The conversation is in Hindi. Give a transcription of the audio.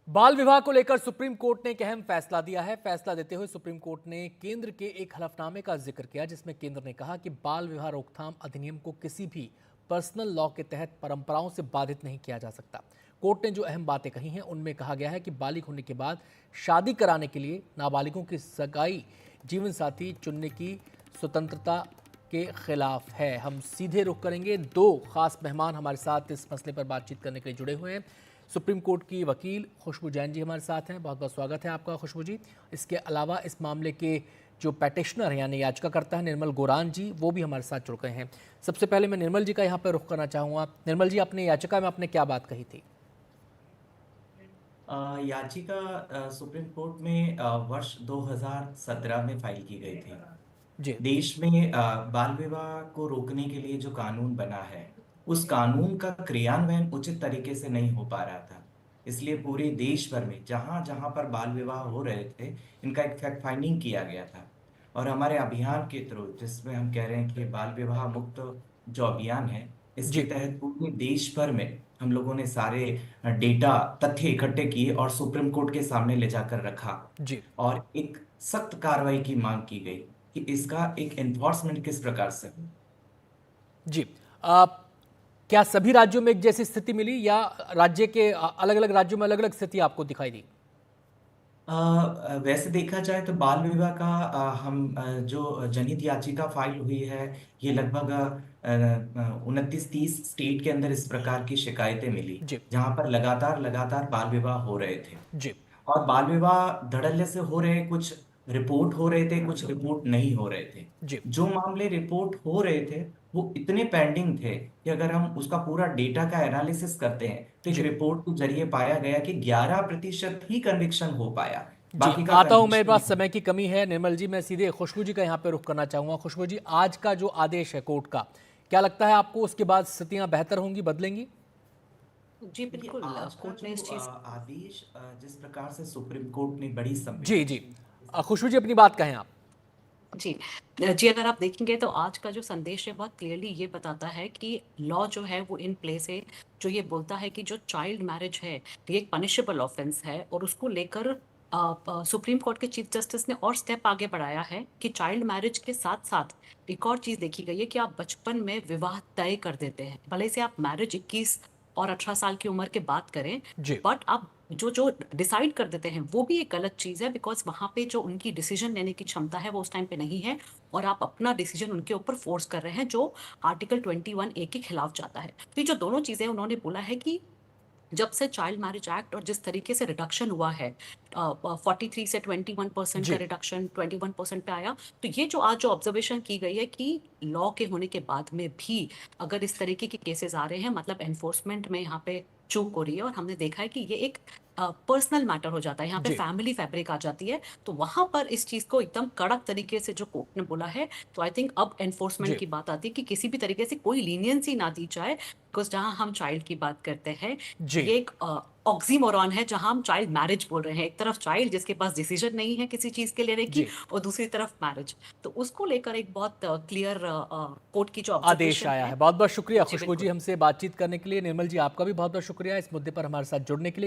बाल विवाह को लेकर सुप्रीम कोर्ट ने एक अहम फैसला दिया है। फैसला देते हुए सुप्रीम कोर्ट ने केंद्र के एक हलफनामे का जिक्र किया, जिसमें केंद्र ने कहा कि बाल विवाह रोकथाम अधिनियम को किसी भी पर्सनल लॉ के तहत परंपराओं से बाधित नहीं किया जा सकता। कोर्ट ने जो अहम बातें कही हैं उनमें कहा गया है कि बालिग होने के बाद शादी कराने के लिए नाबालिगों की सगाई जीवन साथी चुनने की स्वतंत्रता के खिलाफ है। हम सीधे रुख करेंगे, दो खास मेहमान हमारे साथ इस मसले पर बातचीत करने के लिए जुड़े हुए हैं। सुप्रीम कोर्ट की वकील खुशबू जैन जी हमारे साथ हैं, बहुत बहुत स्वागत है आपका खुशबू जी। इसके अलावा इस मामले के जो पैटिशनर हैं यानी याचिकाकर्ता है निर्मल गोरान जी, वो भी हमारे साथ जुड़ गए हैं। सबसे पहले मैं निर्मल जी का यहाँ पर रुख करना चाहूँगा। निर्मल जी, अपने याचिका में आपने क्या बात कही थी? याचिका सुप्रीम कोर्ट में वर्ष 2017 में फाइल की गई थी। जी देश में बाल विवाह को रोकने के लिए जो कानून बना है, उस कानून का क्रियान्वयन उचित तरीके से नहीं हो पा रहा था। इसलिए पूरे देश भर में जहां जहां पर बाल विवाह हो रहे थे, इनका एक फैक्ट फाइंडिंग किया गया था। और हमारे अभियान के थ्रू, जिसमें हम कह रहे हैं कि बाल विवाह मुक्त जो अभियान है, इसके जी तहत पूरे देश भर में हम लोगों ने सारे डेटा तथ्य इकट्ठे किए और सुप्रीम कोर्ट के सामने ले जाकर रखा। जी और एक सख्त कार्रवाई की मांग की गई कि इसका एक एनफोर्समेंट किस प्रकार से हो। जी क्या सभी राज्यों में एक जैसी स्थिति मिली या राज्य के अलग अलग राज्यों में अलग अलग स्थिति आपको दिखाई दी? वैसे देखा जाए तो बाल विवाह का जो जनहित याचिका फाइल हुई है, ये लगभग 29-30 स्टेट के अंदर इस प्रकार की शिकायतें मिली, जी जहां पर लगातार लगातार बाल विवाह हो रहे थे। जी और बाल विवाह धड़ल्ले से हो रहे, कुछ रिपोर्ट हो रहे थे, कुछ रिपोर्ट नहीं हो रहे थे। जी जो मामले रिपोर्ट हो रहे थे वो इतने पेंडिंग थे कि अगर हम उसका पूरा डेटा का एनालिसिस करते हैं तो एक जी रिपोर्ट के जरिए पाया गया कि 11% ही कन्विक्शन हो पाया, जी बाकी का आता हूं। मेरे कन्विक्शन पास नहीं। समय की कमी है निर्मल जी, मैं सीधे खुशबू जी का यहाँ पे रुख करना चाहूंगा। खुशबू जी, आज का जो आदेश है कोर्ट का, क्या लगता है आपको उसके बाद स्थितियां बेहतर होंगी, बदलेंगी? जी, देखिए, बिल्कुल आज का कोर्ट ने जो इस चीज़ आदेश, जिस प्रकार से सुप्रीम कोर्ट ने बड़ी जी जी संवेदनशील खुशबू जी, अपनी बात कहें आप। जी। जी, अगर आप देखेंगे तो आज का जो संदेश है बहुत क्लियरली ये बताता है कि लॉ जो है वो इन प्लेस है, जो ये बोलता है कि जो चाइल्ड मैरिज है, ये एक पनिशेबल ऑफेंस है और उसको लेकर सुप्रीम कोर्ट के चीफ जस्टिस ने और स्टेप आगे बढ़ाया है कि चाइल्ड मैरिज के साथ-साथ एक और चीज़ देखी गई है कि आप बचपन में विवाह तय कर देते हैं। भले से आप मैरिज 21 और 18 साल की उम्र के बाद करें, जी बट आप जो जो डिसाइड कर देते हैं वो भी एक गलत चीज़ है, बिकॉज़ वहाँ पे जो उनकी डिसीजन लेने की क्षमता है वो उस टाइम पे नहीं है और आप अपना डिसीजन उनके ऊपर फोर्स कर रहे हैं, जो आर्टिकल 21 ए के खिलाफ जाता है। तो ये जो दोनों चीज़ें उन्होंने बोला है कि जब से चाइल्ड मैरिज एक्ट और जिस तरीके से रिडक्शन हुआ है, 43 से 21% का जी रिडक्शन 21% पे आया, तो ये जो आज जो ऑब्जर्वेशन की गई है कि लॉ के होने के बाद में भी अगर इस तरीके के केसेस आ रहे हैं, मतलब एनफोर्समेंट में यहाँ पे चूक हो रही है और हमने देखा है कि ये एक पर्सनल मैटर हो जाता है, यहाँ पे जी फैमिली फैब्रिक आ जाती है, तो वहां पर इस चीज को एकदम कड़क तरीके से जो कोर्ट ने बोला है, तो आई थिंक अब एनफोर्समेंट जी की बात आती है कि किसी भी तरीके से कोई लीनियंसी ना दी जाए, बिकॉज जहां हम चाइल्ड की बात करते हैं, जी ये एक ऑक्सीमोरॉन है जहां हम चाइल्ड मैरिज बोल रहे हैं। एक तरफ चाइल्ड जिसके पास डिसीजन नहीं है किसी चीज के लेने की, जी और दूसरी तरफ मैरिज, तो उसको लेकर एक बहुत क्लियर कोर्ट की जो आदेश ऑब्जर्वेशन आया है। है। बहुत बहुत शुक्रिया जी खुशबू जी बिल्कुल। हमसे बातचीत करने के लिए। निर्मल जी, आपका भी बहुत बहुत शुक्रिया इस मुद्दे पर हमारे साथ जुड़ने के लिए।